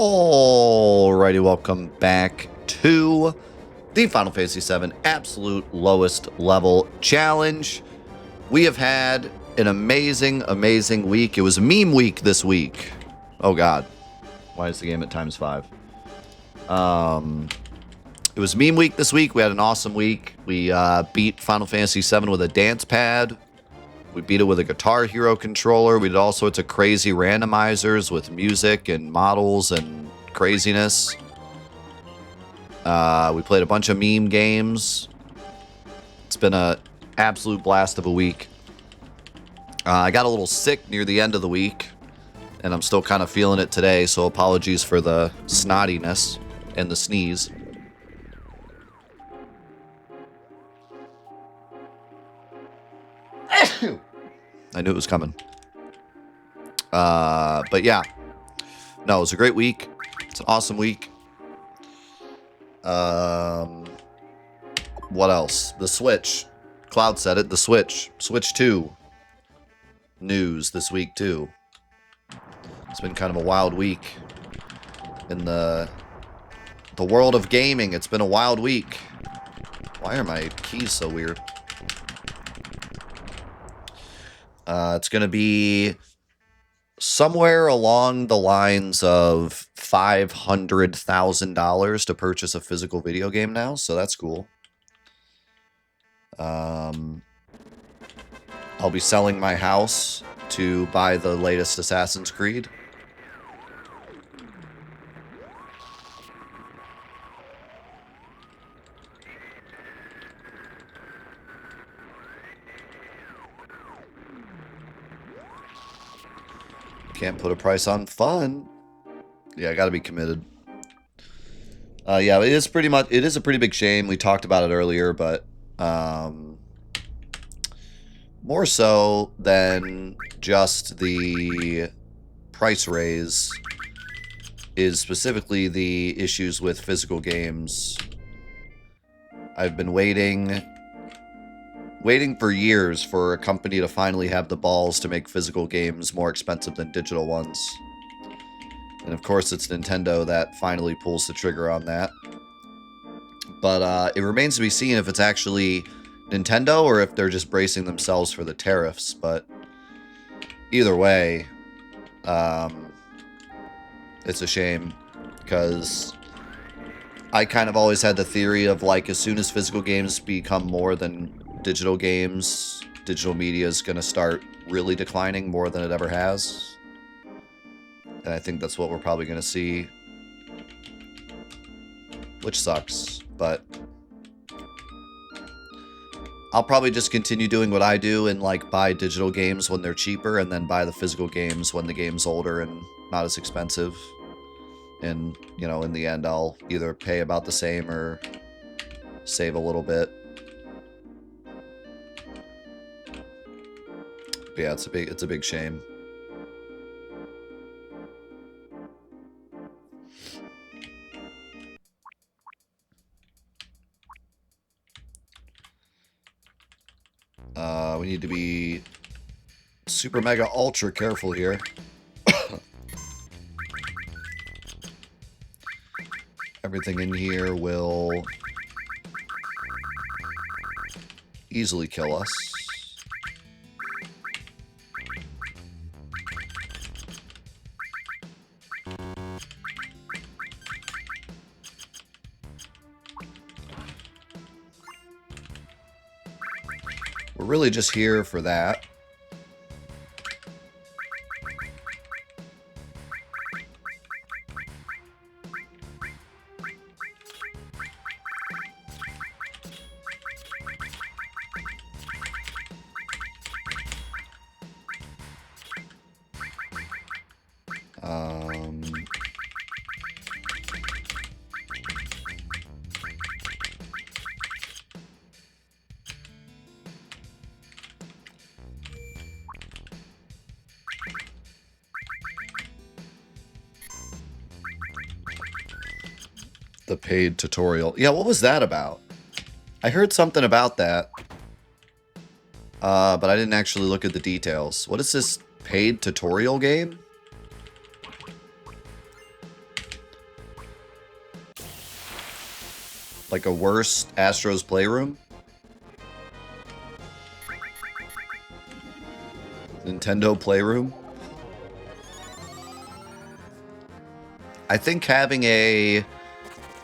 Alrighty, welcome back to the Final Fantasy VII Absolute Lowest Level Challenge. We have had an amazing week. It was meme week this week. Oh god. Why is the game at ×5? It was meme week this week. We had an awesome week. We beat Final Fantasy VII with a dance pad. We beat it with a Guitar Hero controller. We did all sorts of crazy randomizers with music and models and craziness. We played a bunch of meme games. It's been an absolute blast of a week. I got a little sick near the end of the week, and I'm still kind of feeling it today, so apologies for the snottiness and the sneeze. I knew it was coming. But yeah. No, it was a great week. It's an awesome week. What else? The Switch. Cloud said it. The Switch. Switch 2. News this week, too. It's been kind of a wild week. In the world of gaming, it's been a wild week. Why are my keys so weird? It's going to be somewhere along the lines of $500,000 to purchase a physical video game now, so that's cool. I'll be selling my house to buy the latest Assassin's Creed. Can't put a price on fun. Yeah, I gotta be committed. Yeah, it is a pretty big shame. We talked about it earlier, but more so than just the price raise is specifically the issues with physical games. I've been waiting for years for a company to finally have the balls to make physical games more expensive than digital ones. And of course it's Nintendo that finally pulls the trigger on that. But it remains to be seen if it's actually Nintendo or if they're just bracing themselves for the tariffs. But either way, it's a shame because I kind of always had the theory of like as soon as physical games become more than digital games, digital media is going to start really declining more than it ever has. And I think that's what we're probably going to see. Which sucks, but I'll probably just continue doing what I do and like buy digital games when they're cheaper and then buy the physical games when the game's older and not as expensive. And, you know, in the end, I'll either pay about the same or save a little bit. But yeah, it's a big shame. We need to be super mega ultra careful here. Everything in here will easily kill us. We're really just here for that. The paid tutorial. Yeah, what was that about? I heard something about that. But I didn't actually look at the details. What is this paid tutorial game? Like a worse Astro's Playroom? Nintendo Playroom? I think having a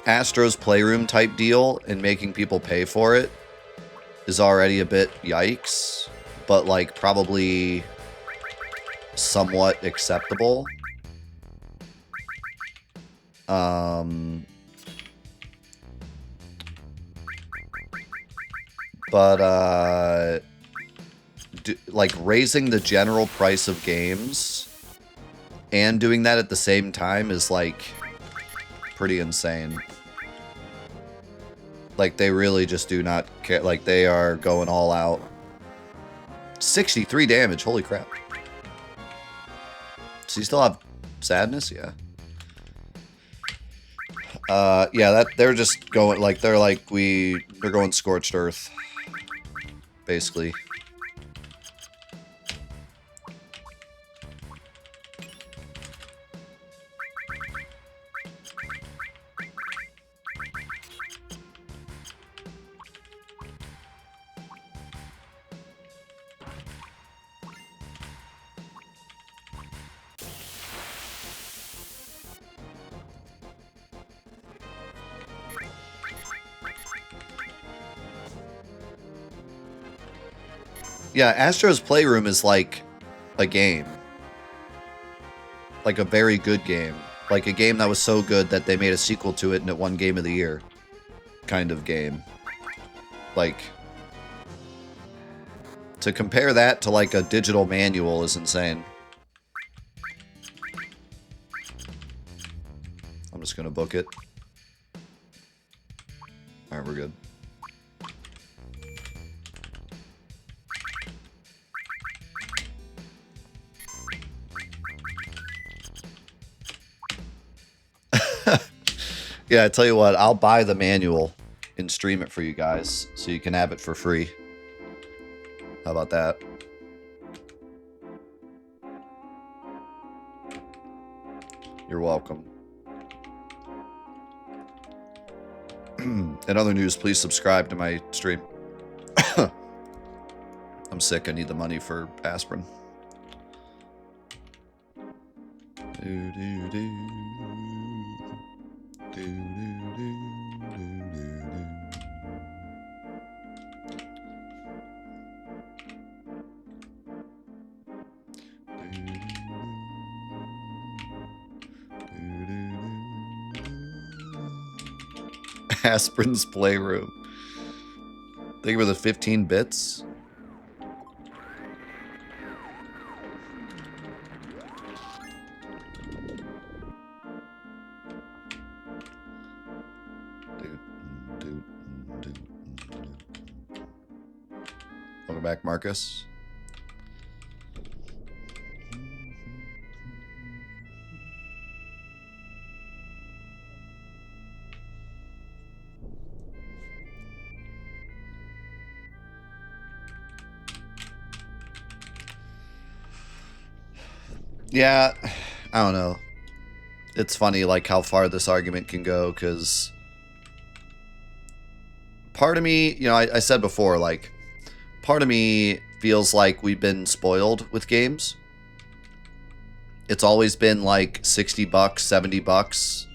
Astro's Playroom type deal and making people pay for it is already a bit yikes, but like probably somewhat acceptable. But like raising the general price of games and doing that at the same time is like pretty insane. Like they really just do not care. Like they are going all out. 63 damage. Holy crap. So you still have sadness? Yeah. Yeah, that they're just going like they're going scorched earth. Basically. Yeah, Astro's Playroom is like a game. Like a very good game. Like a game that was so good that they made a sequel to it and it won Game of the Year. Kind of game. Like, to compare that to like a digital manual is insane. I'm just gonna book it. Alright, we're good. Yeah, I tell you what, I'll buy the manual and stream it for you guys so you can have it for free. How about that? You're welcome. In other news, please subscribe to my stream. I'm sick. I need the money for aspirin. Aspirin's Playroom. Thank you for the 15 bits. Welcome back, Marcus. Yeah, I don't know. It's funny, like, how far this argument can go, because part of me, you know, I said before, like, part of me feels like we've been spoiled with games. It's always been, like, 60 bucks, 70 bucks.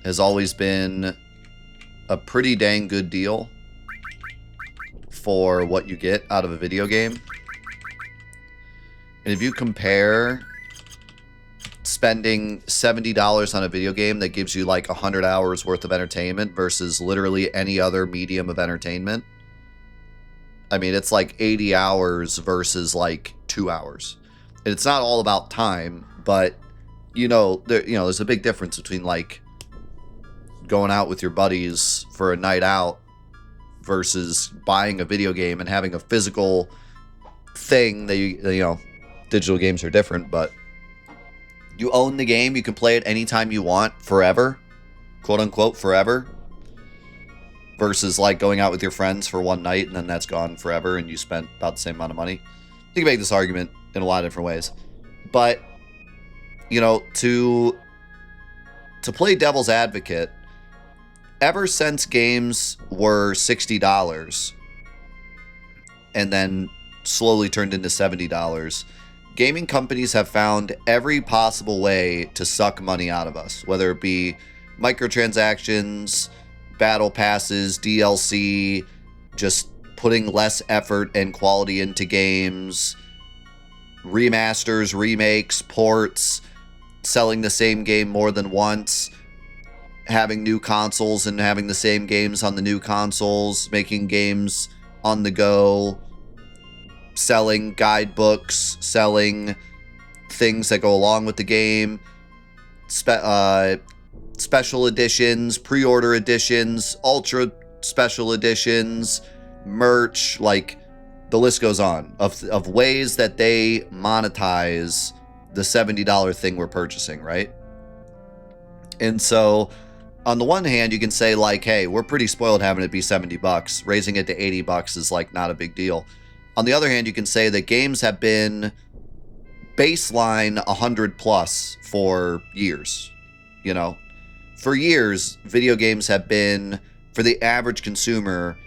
Has always been a pretty dang good deal for what you get out of a video game. And if you compare spending $70 on a video game that gives you like 100 hours worth of entertainment versus literally any other medium of entertainment, I mean, it's like 80 hours versus like 2 hours. And it's not all about time, but there's a big difference between like going out with your buddies for a night out versus buying a video game and having a physical thing that digital games are different, but you own the game, you can play it anytime you want, forever, quote unquote forever, versus like going out with your friends for one night and then that's gone forever and you spent about the same amount of money. You can make this argument in a lot of different ways, but to play devil's advocate, ever since games were $60 and then slowly turned into $70, gaming companies have found every possible way to suck money out of us, whether it be microtransactions, battle passes, DLC, just putting less effort and quality into games, remasters, remakes, ports, selling the same game more than once, having new consoles and having the same games on the new consoles, making games on the go, selling guidebooks, selling things that go along with the game, special editions, pre-order editions, ultra special editions, merch, like the list goes on of ways that they monetize the $70 thing we're purchasing, right? And so on the one hand, you can say like, hey, we're pretty spoiled having it be $70. Raising it to $80 is like not a big deal. On the other hand, you can say that games have been baseline 100 plus for years. You know, for years, video games have been, for the average consumer,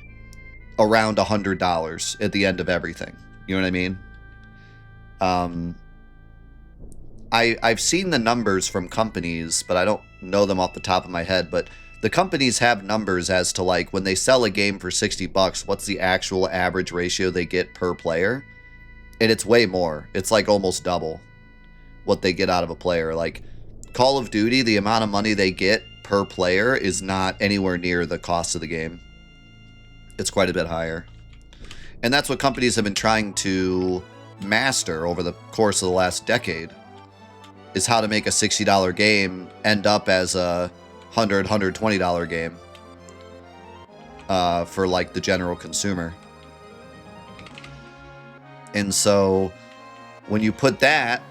around $100 at the end of everything. You know what I mean? I've seen the numbers from companies, but I don't know them off the top of my head. But the companies have numbers as to like when they sell a game for $60, what's the actual average ratio they get per player? And it's way more. It's like almost double what they get out of a player. Like Call of Duty, the amount of money they get per player is not anywhere near the cost of the game. It's quite a bit higher. And that's what companies have been trying to master over the course of the last decade, is how to make a $60 game end up as a $120 game for like the general consumer. And so when you put that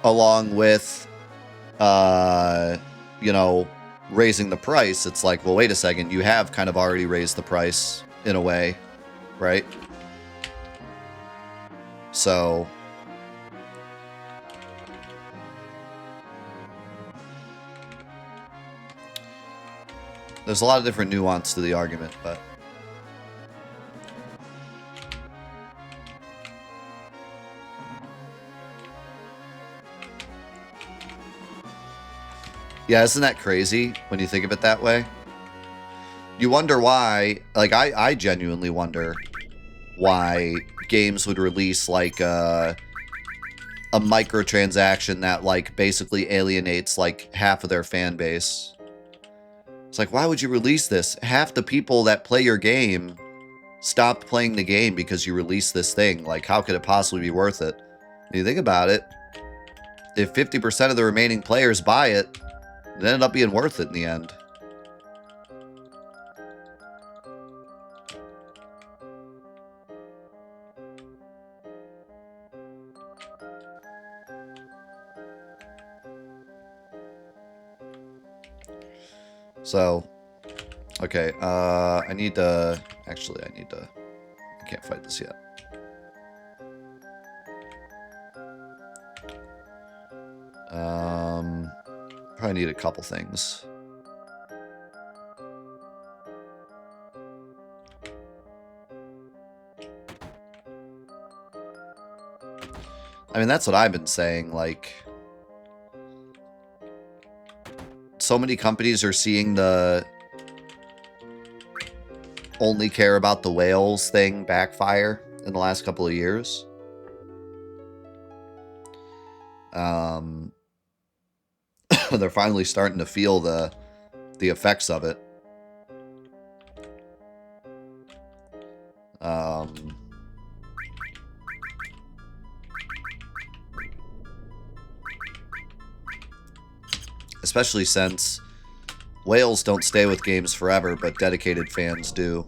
along with, you know, raising the price, it's like, well, wait a second, you have kind of already raised the price in a way, right? So there's a lot of different nuance to the argument, but yeah, isn't that crazy when you think of it that way? You wonder why, like I genuinely wonder why games would release like a microtransaction that like basically alienates like half of their fan base. It's like, why would you release this? Half the people that play your game stopped playing the game because you released this thing. Like, how could it possibly be worth it? When you think about it, if 50% of the remaining players buy it, it ended up being worth it in the end. So, okay, I need to, actually, I can't fight this yet. Probably need a couple things. I mean, that's what I've been saying, like, so many companies are seeing the only care about the whales thing backfire in the last couple of years. They're finally starting to feel the effects of it. Especially since whales don't stay with games forever, but dedicated fans do.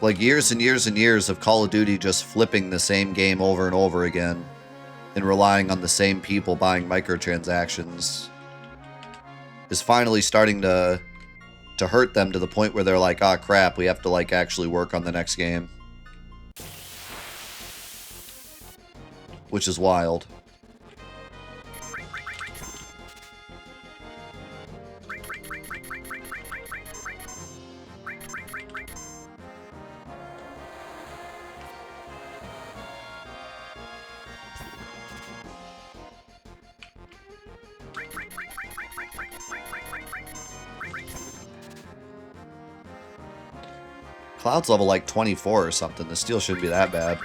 Like years and years and years of Call of Duty just flipping the same game over and over again and relying on the same people buying microtransactions. is finally starting to hurt them to the point where they're like, ah, crap, we have to like actually work on the next game. Which is wild. Cloud's level like 24 or something. The steel shouldn't be that bad.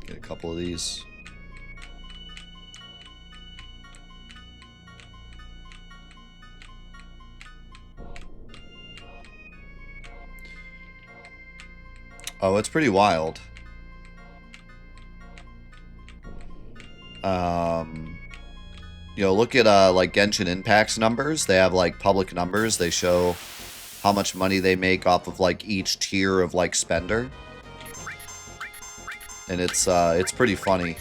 Get a couple of these. Oh, it's pretty wild. You know, look at like Genshin Impact's numbers. They have like public numbers. They show how much money they make off of like each tier of like spender. And it's pretty funny.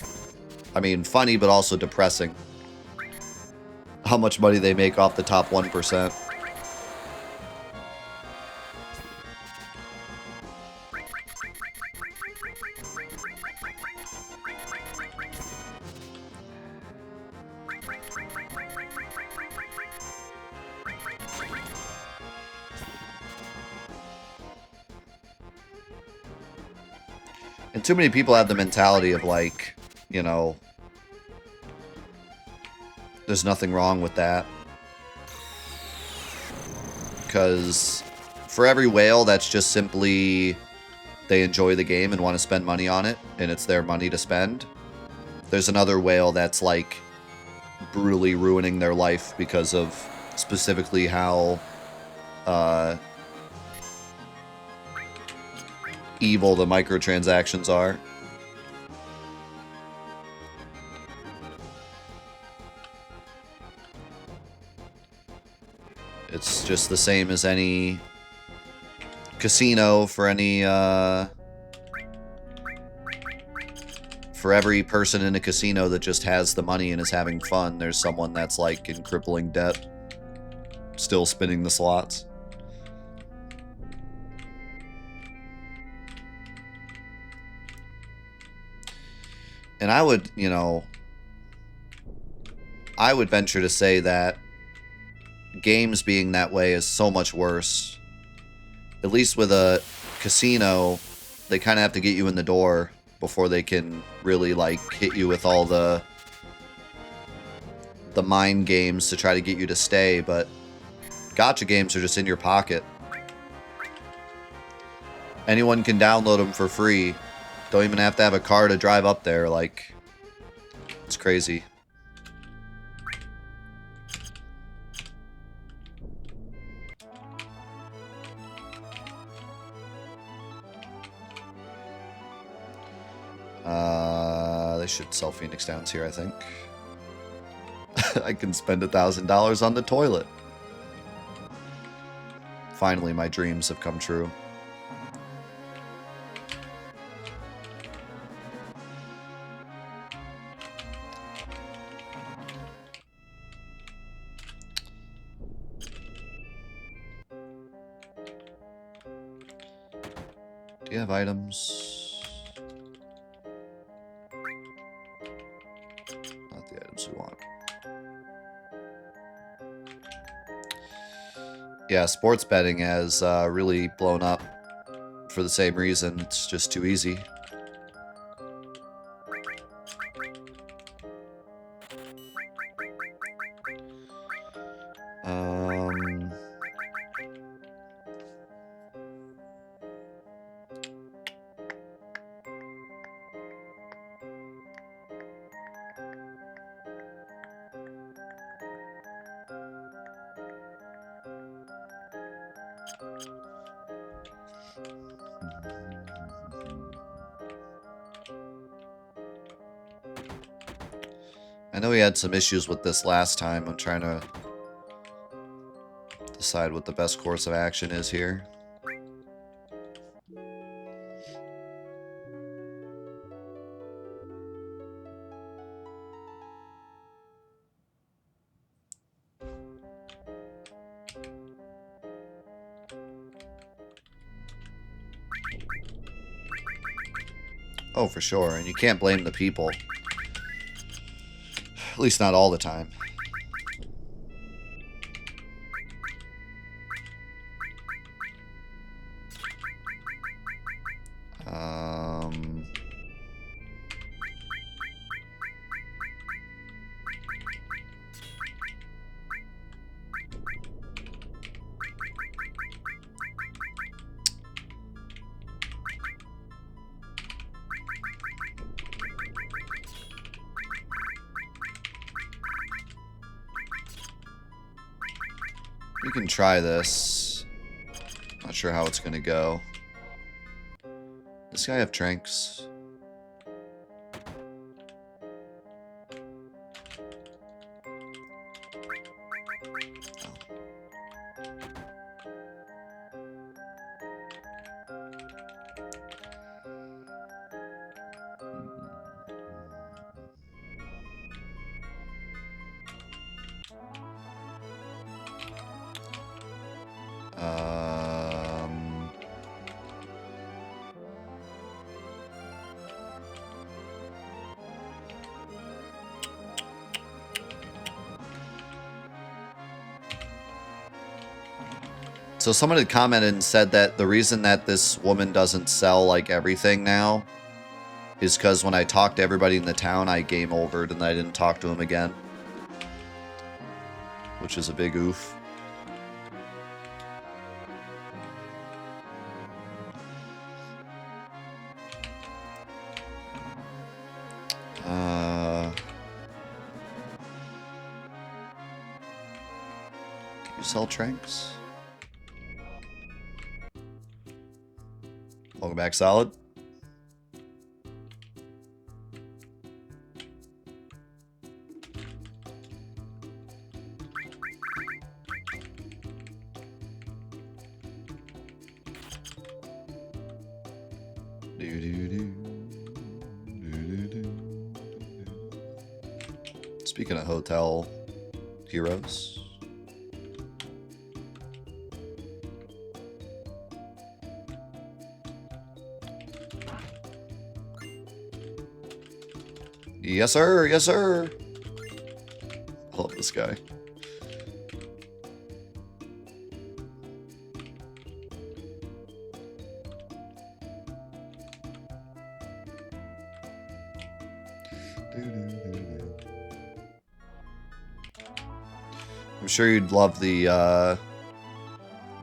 I mean, funny but also depressing. How much money they make off the top 1%. And too many people have the mentality of like, you know, there's nothing wrong with that. Because for every whale that's just simply they enjoy the game and want to spend money on it, and it's their money to spend, there's another whale that's like brutally ruining their life because of specifically how evil the microtransactions are. It's just the same as any casino for any, for every person in a casino that just has the money and is having fun, there's someone that's like in crippling debt, still spinning the slots. And I would, you know, I would venture to say that games being that way is so much worse. At least with a casino, they kind of have to get you in the door before they can really, like, hit you with all the mind games to try to get you to stay, but gacha games are just in your pocket. Anyone can download them for free. Don't even have to have a car to drive up there, like, it's crazy. They should sell Phoenix Downs here, I think. I can spend $1,000 on the toilet. Finally, my dreams have come true. Do you have items? Not the items we want. Yeah, sports betting has really blown up for the same reason. It's just too easy. I know we had some issues with this last time. I'm trying to decide what the best course of action is here. Oh, for sure. And you can't blame the people. At least not all the time. We can try this. Not sure how it's gonna go. Does this guy have tranks? So someone had commented and said that the reason that this woman doesn't sell like everything now is because when I talked to everybody in the town, I game overed and I didn't talk to him again. Which is a big oof. Can you sell tranks? Welcome back, Solid. Speaking of hotel heroes. Yes, sir. Yes, sir. I love this guy. I'm sure you'd love the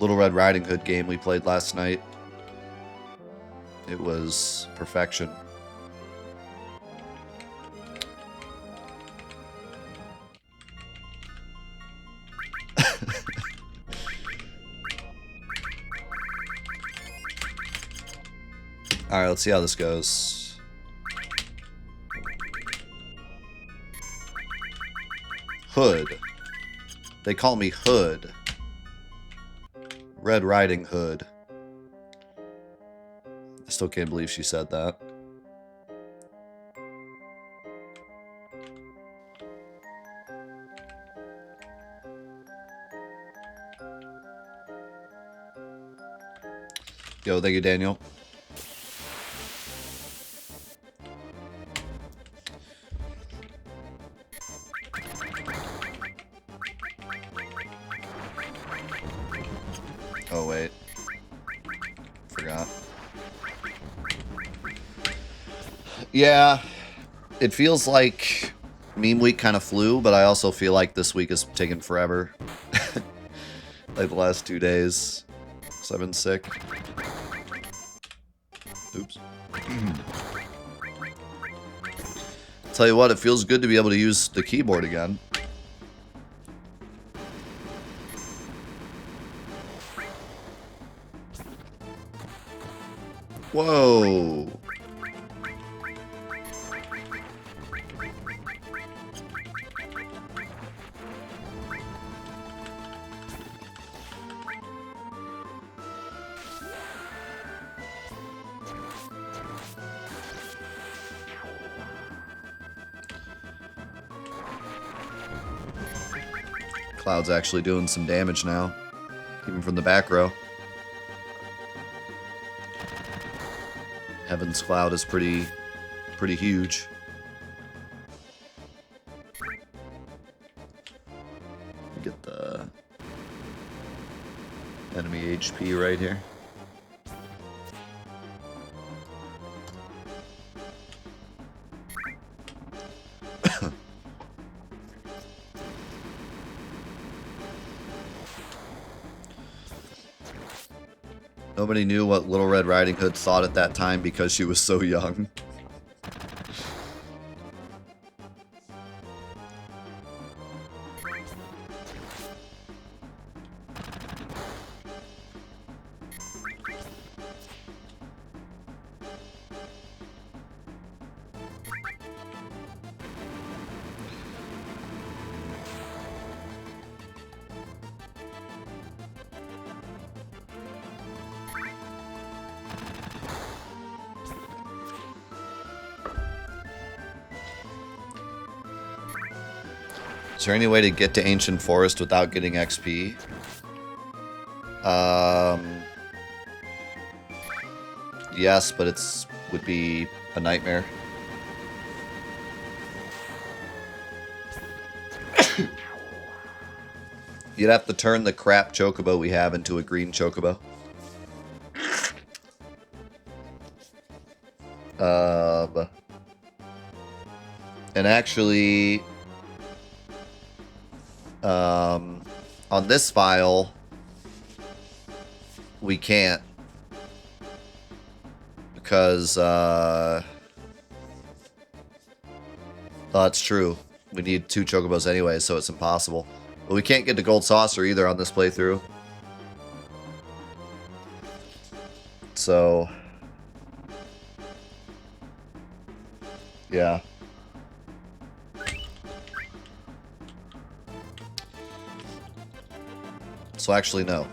Little Red Riding Hood game we played last night. It was perfection. Alright, let's see how this goes. Hood. They call me Hood. Red Riding Hood. I still can't believe she said that. Yo, thank you, Daniel. Oh, wait. Forgot. Yeah, it feels like meme week kind of flew, but I also feel like this week is taking forever. Like the last 2 days. So I've been sick. Oops. Tell you what, it feels good to be able to use the keyboard again. Whoa. Cloud's actually doing some damage now, even from the back row. Heaven's Cloud is pretty huge. Get the enemy HP right here. Nobody knew what Little Red Riding Hood thought at that time because she was so young. Is there any way to get to Ancient Forest without getting XP? Yes, but it's would be a nightmare. You'd have to turn the crap chocobo we have into a green chocobo. And actually, on this file, we can't. Because, that's true. We need 2 chocobos anyway, so it's impossible. But we can't get the gold saucer either on this playthrough. So, yeah. So actually, no.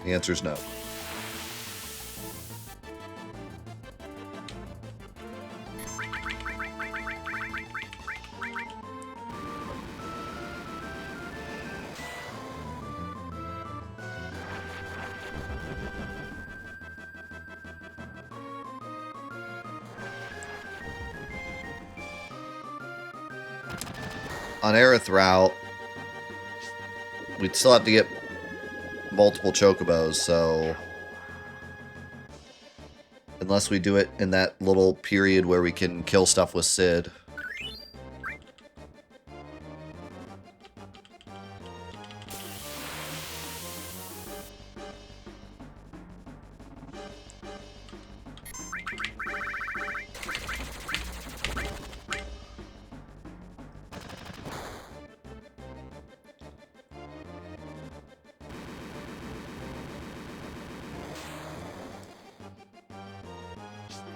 The answer is no. On Aerith route, we'd still have to get multiple chocobos, so unless we do it in that little period where we can kill stuff with Sid.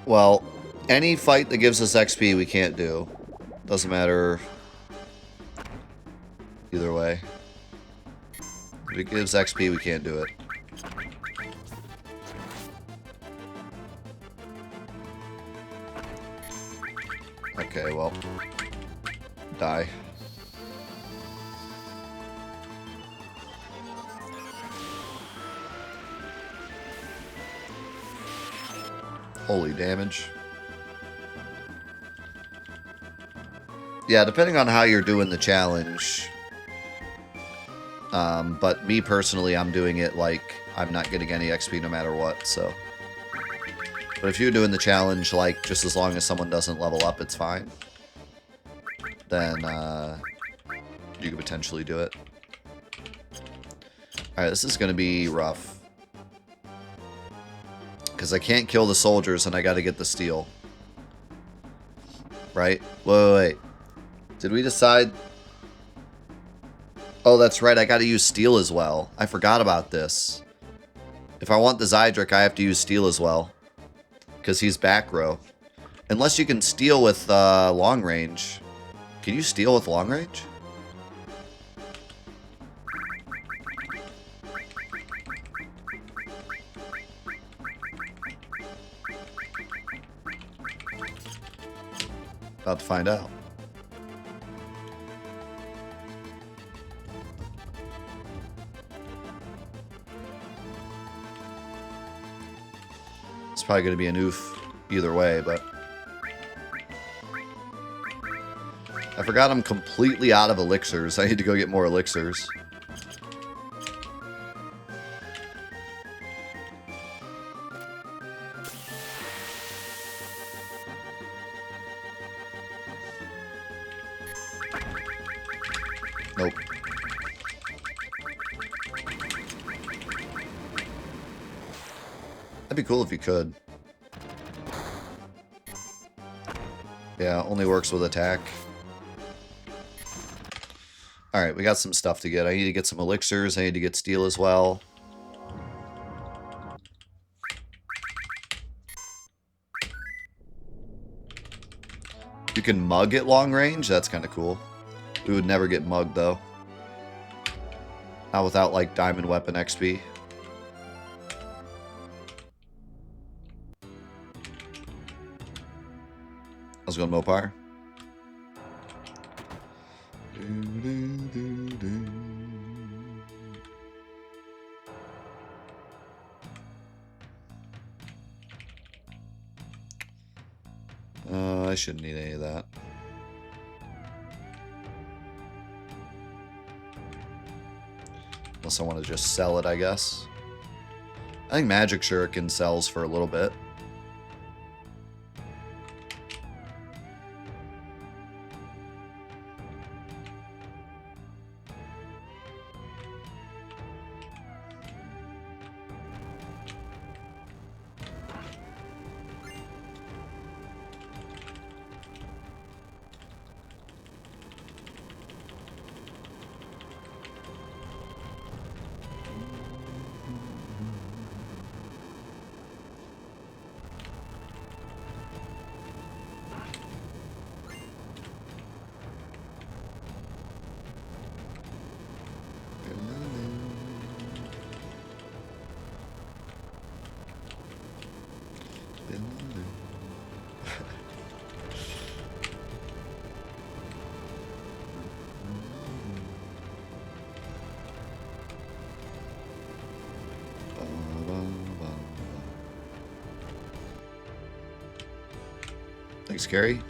Well, any fight that gives us XP we can't do. Doesn't matter either way. If it gives XP, we can't do it. Okay, well, die. Holy damage. Yeah, depending on how you're doing the challenge. But me personally, I'm doing it like I'm not getting any XP no matter what, so. But if you're doing the challenge, like, just as long as someone doesn't level up, it's fine. Then, you could potentially do it. Alright, this is gonna be rough. Because I can't kill the soldiers and I gotta get the steel. Right? Wait. Did we decide? Oh, that's right. I gotta use steel as well. I forgot about this. If I want the Zydric, I have to use steel as well. because he's back row. Unless you can steal with long range. Can you steal with long range? About to find out. It's probably going to be an oof either way, but... I forgot I'm completely out of elixirs. I need to go get more elixirs. Nope. That'd be cool if you could. Yeah, only works with attack. Alright, we got some stuff to get. I need to get some elixirs. I need to get steel as well. You can mug at long range? That's kind of cool. We would never get mugged, though. Not without, like, diamond weapon XP. Let's go to Mopar. I shouldn't need any of that. Unless I want to just sell it, I guess. I think Magic Shuriken sells for a little bit. Thanks, Gary.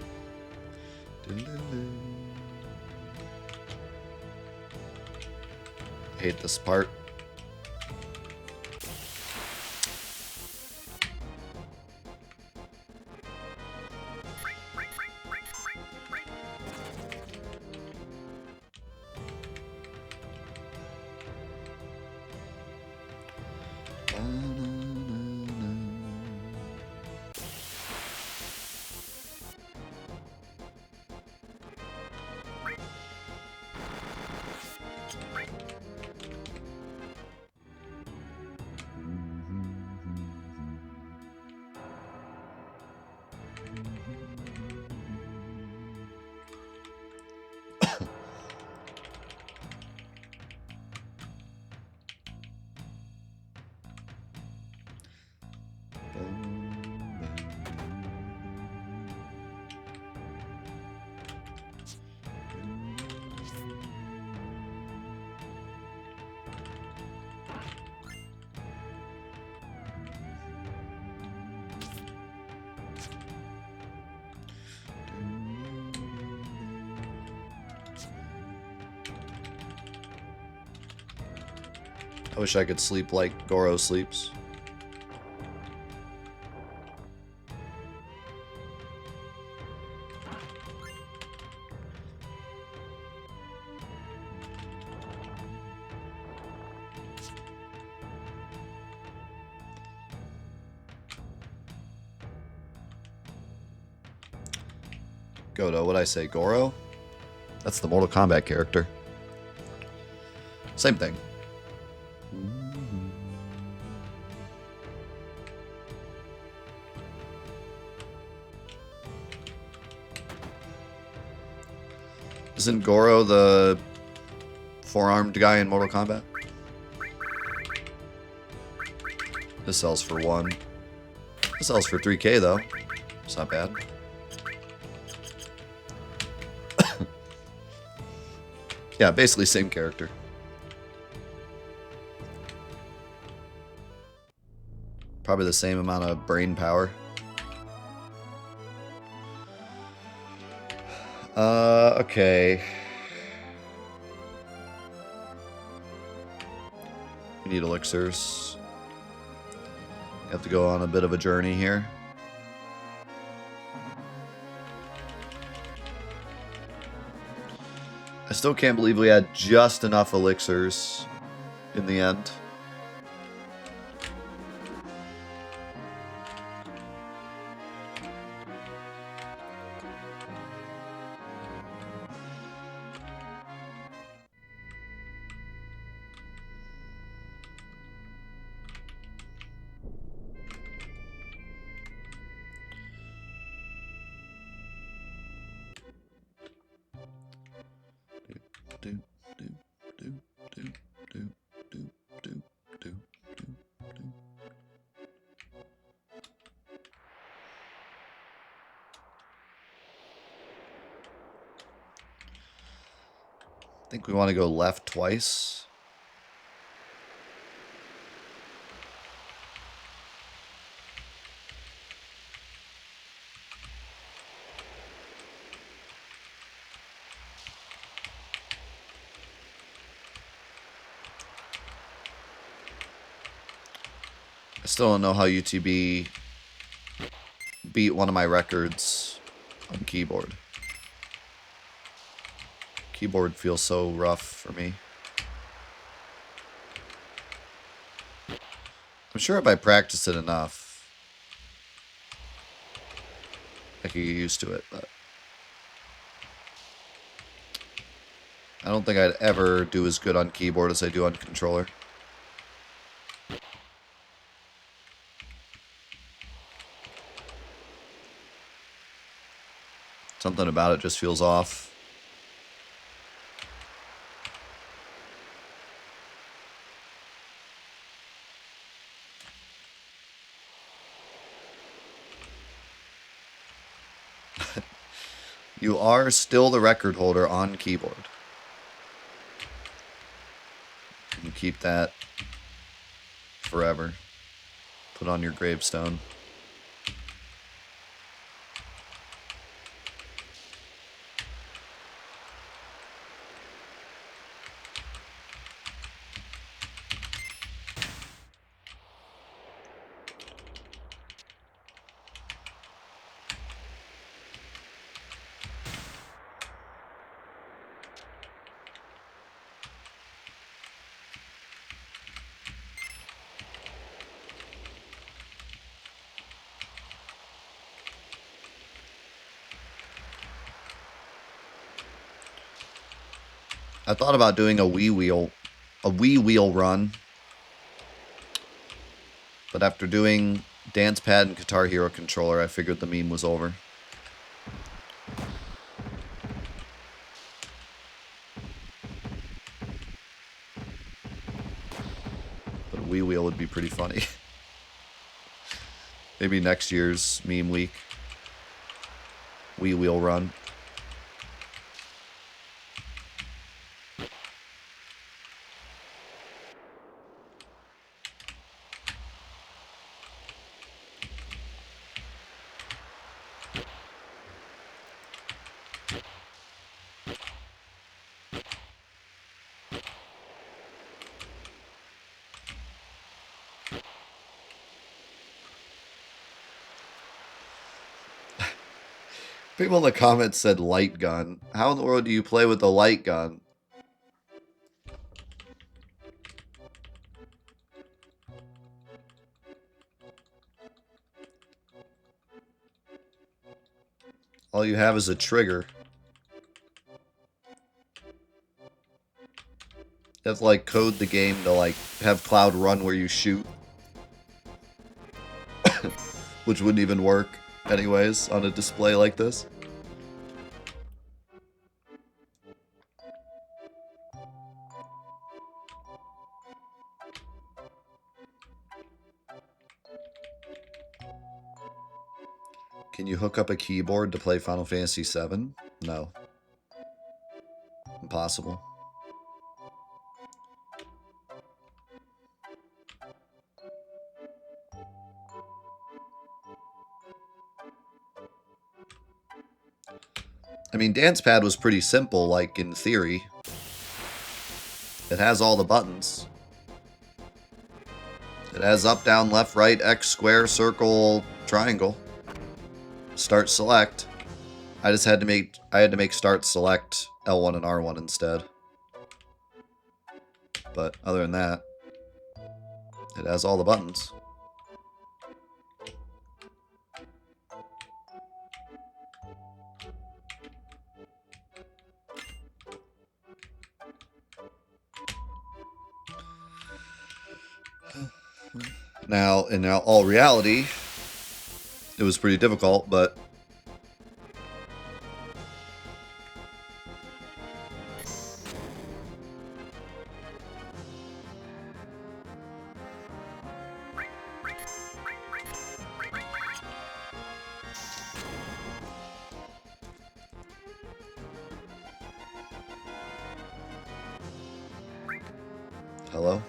Hate this part. I wish I could sleep like Goro sleeps. Godo, what'd I say? Goro? That's the Mortal Kombat character. Same thing. Isn't Goro the four-armed guy in Mortal Kombat? This sells for 1. This sells for 3K though. It's not bad. Yeah, basically same character. Probably the same amount of brain power. Okay. We need elixirs. Have to go on a bit of a journey here. I still can't believe we had just enough elixirs in the end. I think we want to go left twice. I still don't know how UTB beat one of my records on keyboard. Keyboard feels so rough for me. I'm sure if I practice it enough, I could get used to it, but I don't think I'd ever do as good on keyboard as I do on controller. Something about it just feels off. You are still the record holder on keyboard. You keep that forever. Put on your gravestone. I thought about doing a Wii wheel run, but after doing Dance Pad and Guitar Hero controller, I figured the meme was over. But a Wii wheel would be pretty funny. Maybe next year's meme week. Wii wheel run. People in the comments said light gun. How in the world do you play with the light gun? All you have is a trigger. You have to like code the game to like have Cloud run where you shoot. Which wouldn't even work anyways on a display like this. Can you hook up a keyboard to play Final Fantasy VII? No. Impossible. I mean, Dance Pad was pretty simple, like, in theory. It has all the buttons. It has up, down, left, right, X, square, circle, triangle. Start, select. I had to make start, select L1 and R1 instead. But other than that, it has all the buttons. Now, in all reality, it was pretty difficult, but hello?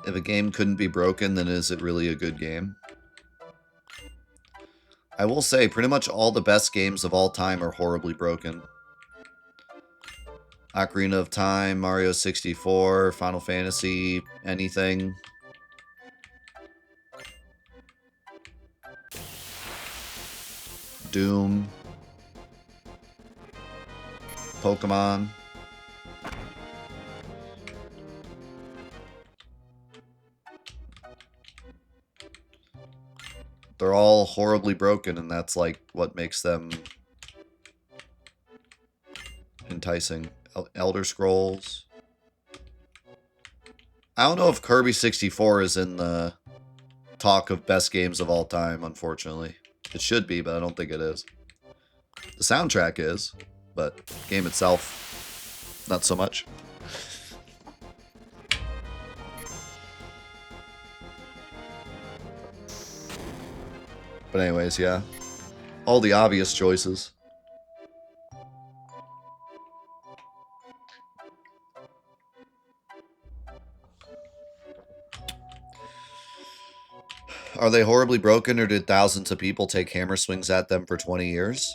If a game couldn't be broken, then is it really a good game? I will say, pretty much all the best games of all time are horribly broken. Ocarina of Time, Mario 64, Final Fantasy, anything. Doom. Pokemon. They're all horribly broken, and that's like what makes them enticing. Elder Scrolls. I don't know if Kirby 64 is in the talk of best games of all time, unfortunately. It should be, but I don't think it is. The soundtrack is, but the game itself, not so much. But anyways, yeah. All the obvious choices. Are they horribly broken, or did thousands of people take hammer swings at them for 20 years?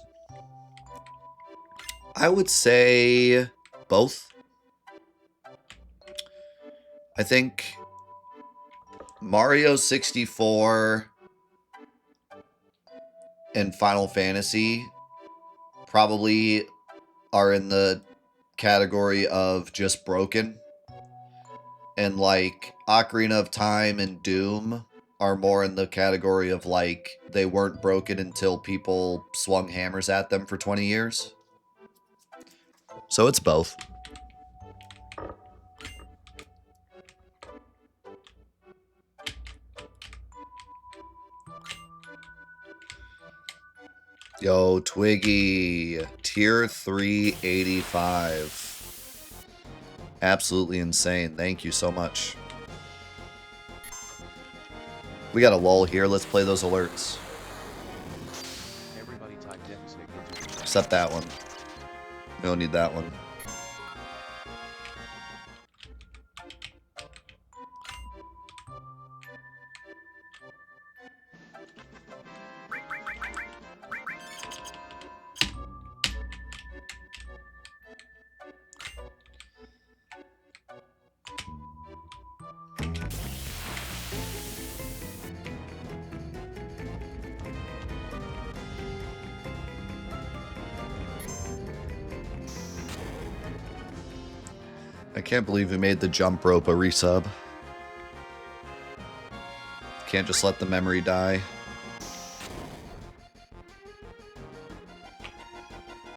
I would say both. I think Mario 64 and Final Fantasy probably are in the category of just broken. And like Ocarina of Time and Doom are more in the category of like they weren't broken until people swung hammers at them for 20 years. So it's both. Yo, Twiggy, tier 385. Absolutely insane. Thank you so much. We got a lull here. Let's play those alerts. Except that one. We don't need that one. I can't believe we made the jump rope a resub. can't just let the memory die.